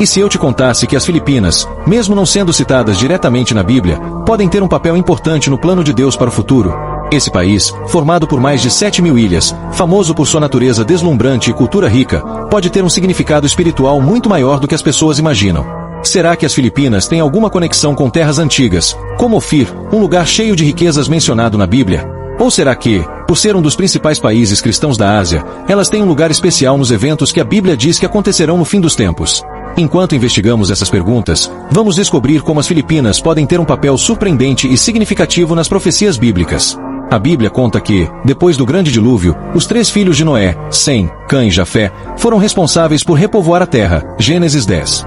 E se eu te contasse que as Filipinas, mesmo não sendo citadas diretamente na Bíblia, podem ter um papel importante no plano de Deus para o futuro? Esse país, formado por mais de 7.000 ilhas, famoso por sua natureza deslumbrante e cultura rica, pode ter um significado espiritual muito maior do que as pessoas imaginam. Será que as Filipinas têm alguma conexão com terras antigas, como Ofir, um lugar cheio de riquezas mencionado na Bíblia? Ou será que, por ser um dos principais países cristãos da Ásia, elas têm um lugar especial nos eventos que a Bíblia diz que acontecerão no fim dos tempos? Enquanto investigamos essas perguntas, vamos descobrir como as Filipinas podem ter um papel surpreendente e significativo nas profecias bíblicas. A Bíblia conta que, depois do grande dilúvio, os 3 filhos de Noé, Sem, Cã e Jafé, foram responsáveis por repovoar a terra. Gênesis 10.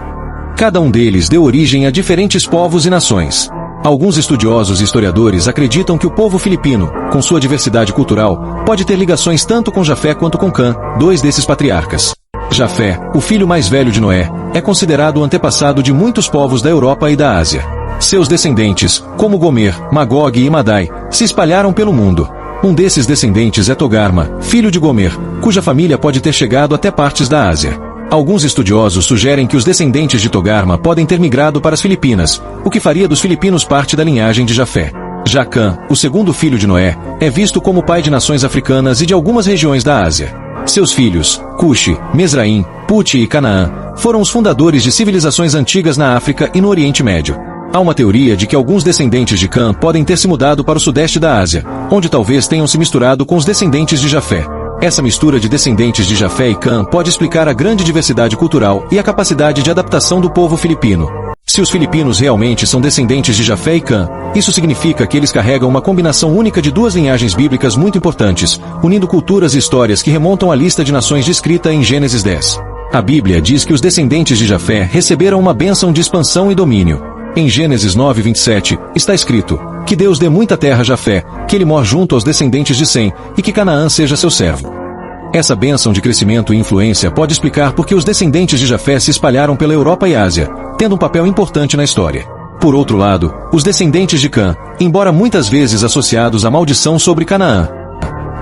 Cada um deles deu origem a diferentes povos e nações. Alguns estudiosos e historiadores acreditam que o povo filipino, com sua diversidade cultural, pode ter ligações tanto com Jafé quanto com Cã, 2 desses patriarcas. Jafé, o filho mais velho de Noé, é considerado o antepassado de muitos povos da Europa e da Ásia. Seus descendentes, como Gomer, Magog e Madai, se espalharam pelo mundo. Um desses descendentes é Togarma, filho de Gomer, cuja família pode ter chegado até partes da Ásia. Alguns estudiosos sugerem que os descendentes de Togarma podem ter migrado para as Filipinas, o que faria dos filipinos parte da linhagem de Jafé. Já Cã, o segundo filho de Noé, é visto como pai de nações africanas e de algumas regiões da Ásia. Seus filhos, Cuxi, Mesraim, Puti e Canaã, foram os fundadores de civilizações antigas na África e no Oriente Médio. Há uma teoria de que alguns descendentes de Cã podem ter se mudado para o sudeste da Ásia, onde talvez tenham se misturado com os descendentes de Jafé. Essa mistura de descendentes de Jafé e Cã pode explicar a grande diversidade cultural e a capacidade de adaptação do povo filipino. Se os filipinos realmente são descendentes de Jafé e Cã, isso significa que eles carregam uma combinação única de 2 linhagens bíblicas muito importantes, unindo culturas e histórias que remontam à lista de nações descrita em Gênesis 10. A Bíblia diz que os descendentes de Jafé receberam uma bênção de expansão e domínio. Em Gênesis 9:27, está escrito: que Deus dê muita terra a Jafé, que ele mora junto aos descendentes de Sem, e que Canaã seja seu servo. Essa bênção de crescimento e influência pode explicar por que os descendentes de Jafé se espalharam pela Europa e Ásia, tendo um papel importante na história. Por outro lado, os descendentes de Cã, embora muitas vezes associados à maldição sobre Canaã,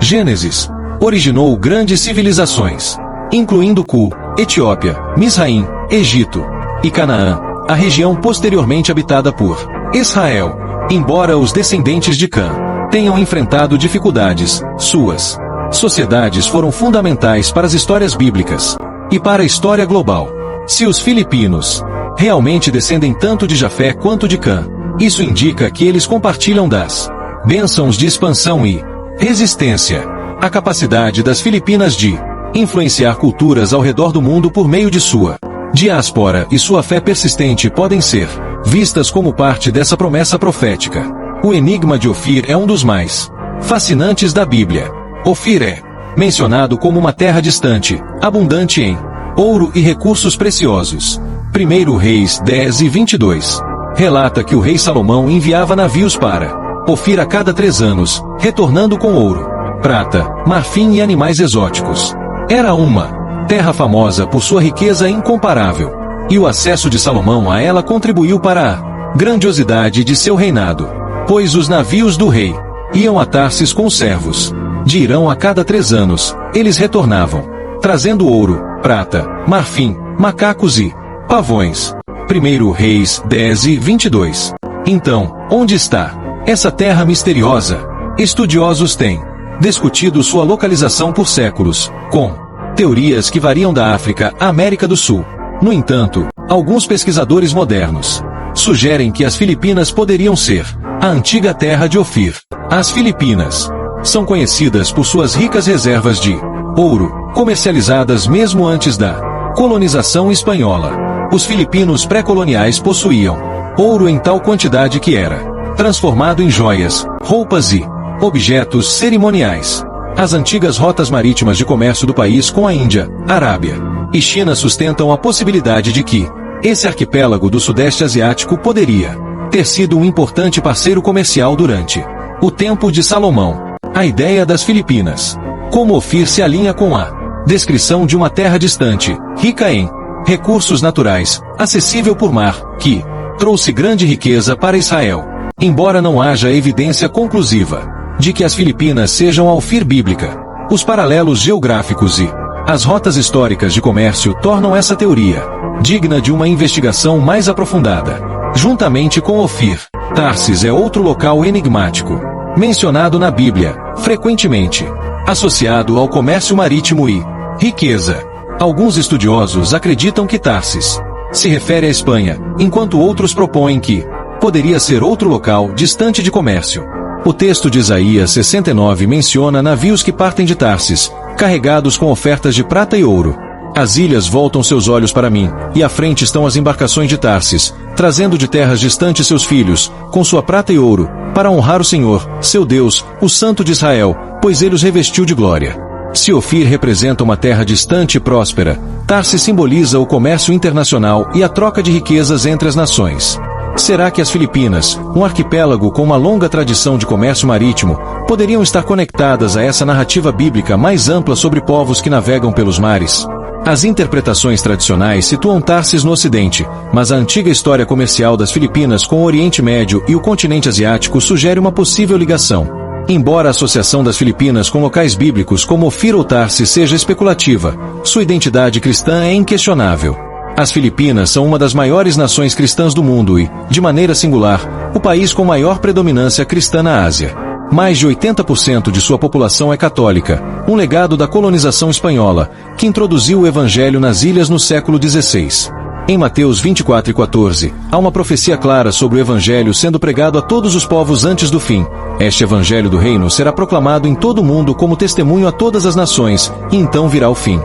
Gênesis, originou grandes civilizações, incluindo Cu, Etiópia, Misraim, Egito e Canaã, a região posteriormente habitada por Israel. Embora os descendentes de Cã tenham enfrentado dificuldades, suas sociedades foram fundamentais para as histórias bíblicas e para a história global. Se os filipinos realmente descendem tanto de Jafé quanto de Cã, isso indica que eles compartilham das bênçãos de expansão e resistência. A capacidade das Filipinas de influenciar culturas ao redor do mundo por meio de sua diáspora e sua fé persistente podem ser vistas como parte dessa promessa profética. O enigma de Ofir é um dos mais fascinantes da Bíblia. Ofir é mencionado como uma terra distante, abundante em ouro e recursos preciosos. 1 Reis 10:22 relata que o rei Salomão enviava navios para Ofir a cada 3 anos, retornando com ouro, prata, marfim e animais exóticos. Era uma terra famosa por sua riqueza incomparável, e o acesso de Salomão a ela contribuiu para a grandiosidade de seu reinado, pois os navios do rei iam a Tarsis com servos de Irão a cada 3 anos. Eles retornavam, trazendo ouro, prata, marfim, macacos e pavões. 1 Reis 10:22. Então, onde está essa terra misteriosa? Estudiosos têm discutido sua localização por séculos, com teorias que variam da África à América do Sul. No entanto, alguns pesquisadores modernos sugerem que as Filipinas poderiam ser a antiga terra de Ofir. As Filipinas são conhecidas por suas ricas reservas de ouro, comercializadas mesmo antes da colonização espanhola. Os filipinos pré-coloniais possuíam ouro em tal quantidade que era transformado em joias, roupas e objetos cerimoniais. As antigas rotas marítimas de comércio do país com a Índia, Arábia e China sustentam a possibilidade de que esse arquipélago do Sudeste Asiático poderia ter sido um importante parceiro comercial durante o tempo de Salomão. A ideia das Filipinas como Ofir se alinha com a descrição de uma terra distante, rica em recursos naturais, acessível por mar, que trouxe grande riqueza para Israel. Embora não haja evidência conclusiva de que as Filipinas sejam a Ofir bíblica, os paralelos geográficos e as rotas históricas de comércio tornam essa teoria digna de uma investigação mais aprofundada. Juntamente com Ofir, Tarsis é outro local enigmático, mencionado na Bíblia, frequentemente associado ao comércio marítimo e riqueza. Alguns estudiosos acreditam que Tarsis se refere à Espanha, enquanto outros propõem que poderia ser outro local distante de comércio. O texto de Isaías 69 menciona navios que partem de Tarsis, carregados com ofertas de prata e ouro. As ilhas voltam seus olhos para mim, e à frente estão as embarcações de Tarsis, trazendo de terras distantes seus filhos, com sua prata e ouro, para honrar o Senhor, seu Deus, o Santo de Israel, pois ele os revestiu de glória. Se Ofir representa uma terra distante e próspera, Tarsis simboliza o comércio internacional e a troca de riquezas entre as nações. Será que as Filipinas, um arquipélago com uma longa tradição de comércio marítimo, poderiam estar conectadas a essa narrativa bíblica mais ampla sobre povos que navegam pelos mares? As interpretações tradicionais situam Tarsis no Ocidente, mas a antiga história comercial das Filipinas com o Oriente Médio e o continente asiático sugere uma possível ligação. Embora a associação das Filipinas com locais bíblicos como Ofir ou Tarsis seja especulativa, sua identidade cristã é inquestionável. As Filipinas são uma das maiores nações cristãs do mundo e, de maneira singular, o país com maior predominância cristã na Ásia. Mais de 80% de sua população é católica, um legado da colonização espanhola, que introduziu o evangelho nas ilhas no século XVI. Em Mateus 24:14, há uma profecia clara sobre o evangelho sendo pregado a todos os povos antes do fim. Este evangelho do reino será proclamado em todo o mundo como testemunho a todas as nações, e então virá o fim.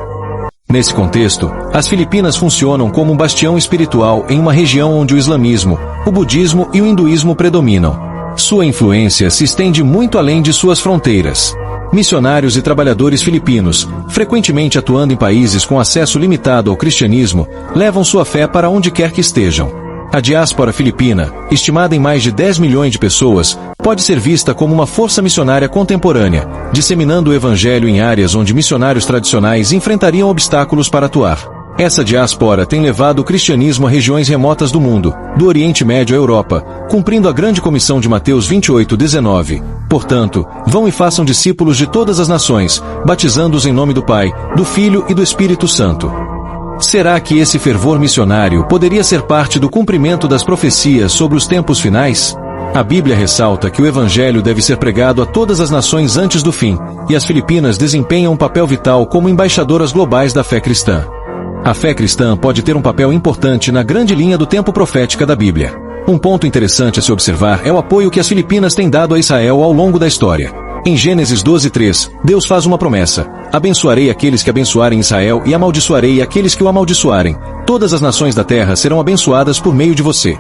Nesse contexto, as Filipinas funcionam como um bastião espiritual em uma região onde o islamismo, o budismo e o hinduísmo predominam. Sua influência se estende muito além de suas fronteiras. Missionários e trabalhadores filipinos, frequentemente atuando em países com acesso limitado ao cristianismo, levam sua fé para onde quer que estejam. A diáspora filipina, estimada em mais de 10 milhões de pessoas, pode ser vista como uma força missionária contemporânea, disseminando o evangelho em áreas onde missionários tradicionais enfrentariam obstáculos para atuar. Essa diáspora tem levado o cristianismo a regiões remotas do mundo, do Oriente Médio à Europa, cumprindo a grande comissão de Mateus 28:19. Portanto, vão e façam discípulos de todas as nações, batizando-os em nome do Pai, do Filho e do Espírito Santo. Será que esse fervor missionário poderia ser parte do cumprimento das profecias sobre os tempos finais? A Bíblia ressalta que o Evangelho deve ser pregado a todas as nações antes do fim, e as Filipinas desempenham um papel vital como embaixadoras globais da fé cristã. A fé cristã pode ter um papel importante na grande linha do tempo profética da Bíblia. Um ponto interessante a se observar é o apoio que as Filipinas têm dado a Israel ao longo da história. Em Gênesis 12:3, Deus faz uma promessa: abençoarei aqueles que abençoarem Israel e amaldiçoarei aqueles que o amaldiçoarem. Todas as nações da terra serão abençoadas por meio de você.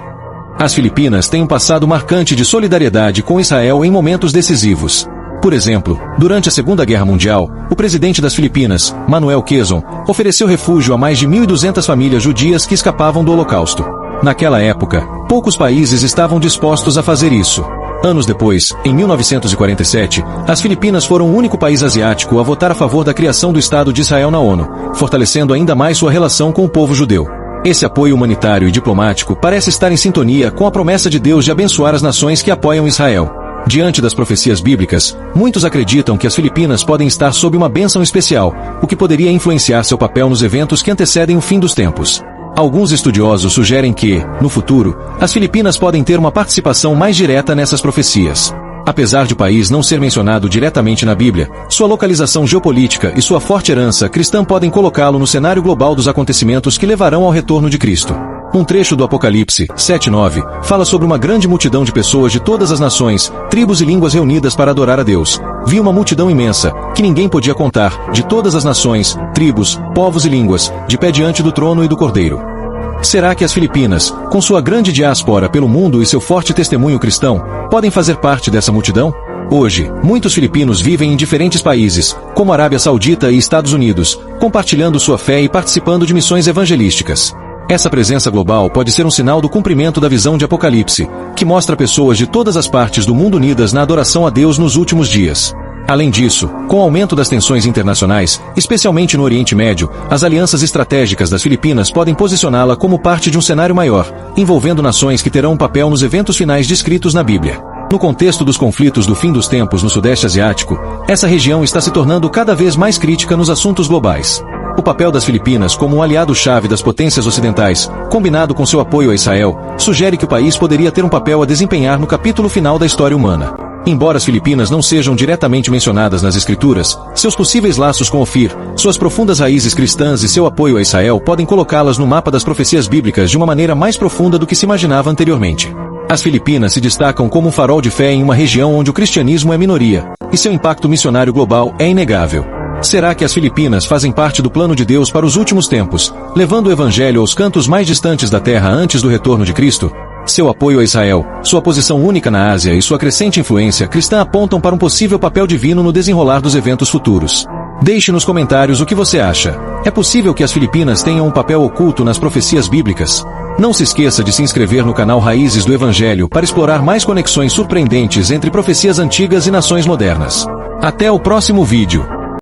As Filipinas têm um passado marcante de solidariedade com Israel em momentos decisivos. Por exemplo, durante a Segunda Guerra Mundial, o presidente das Filipinas, Manuel Quezon, ofereceu refúgio a mais de 1.200 famílias judias que escapavam do Holocausto. Naquela época, poucos países estavam dispostos a fazer isso. Anos depois, em 1947, as Filipinas foram o único país asiático a votar a favor da criação do Estado de Israel na ONU, fortalecendo ainda mais sua relação com o povo judeu. Esse apoio humanitário e diplomático parece estar em sintonia com a promessa de Deus de abençoar as nações que apoiam Israel. Diante das profecias bíblicas, muitos acreditam que as Filipinas podem estar sob uma bênção especial, o que poderia influenciar seu papel nos eventos que antecedem o fim dos tempos. Alguns estudiosos sugerem que, no futuro, as Filipinas podem ter uma participação mais direta nessas profecias. Apesar de o país não ser mencionado diretamente na Bíblia, sua localização geopolítica e sua forte herança cristã podem colocá-lo no cenário global dos acontecimentos que levarão ao retorno de Cristo. Um trecho do Apocalipse 7:9 fala sobre uma grande multidão de pessoas de todas as nações, tribos e línguas reunidas para adorar a Deus. Vi uma multidão imensa, que ninguém podia contar, de todas as nações, tribos, povos e línguas, de pé diante do trono e do Cordeiro. Será que as Filipinas, com sua grande diáspora pelo mundo e seu forte testemunho cristão, podem fazer parte dessa multidão? Hoje, muitos filipinos vivem em diferentes países, como Arábia Saudita e Estados Unidos, compartilhando sua fé e participando de missões evangelísticas. Essa presença global pode ser um sinal do cumprimento da visão de Apocalipse, que mostra pessoas de todas as partes do mundo unidas na adoração a Deus nos últimos dias. Além disso, com o aumento das tensões internacionais, especialmente no Oriente Médio, as alianças estratégicas das Filipinas podem posicioná-la como parte de um cenário maior, envolvendo nações que terão um papel nos eventos finais descritos na Bíblia. No contexto dos conflitos do fim dos tempos no Sudeste Asiático, essa região está se tornando cada vez mais crítica nos assuntos globais. O papel das Filipinas como um aliado-chave das potências ocidentais, combinado com seu apoio a Israel, sugere que o país poderia ter um papel a desempenhar no capítulo final da história humana. Embora as Filipinas não sejam diretamente mencionadas nas Escrituras, seus possíveis laços com Ofir, suas profundas raízes cristãs e seu apoio a Israel podem colocá-las no mapa das profecias bíblicas de uma maneira mais profunda do que se imaginava anteriormente. As Filipinas se destacam como um farol de fé em uma região onde o cristianismo é minoria, e seu impacto missionário global é inegável. Será que as Filipinas fazem parte do plano de Deus para os últimos tempos, levando o evangelho aos cantos mais distantes da terra antes do retorno de Cristo? Seu apoio a Israel, sua posição única na Ásia e sua crescente influência cristã apontam para um possível papel divino no desenrolar dos eventos futuros. Deixe nos comentários o que você acha. É possível que as Filipinas tenham um papel oculto nas profecias bíblicas? Não se esqueça de se inscrever no canal Raízes do Evangelho para explorar mais conexões surpreendentes entre profecias antigas e nações modernas. Até o próximo vídeo.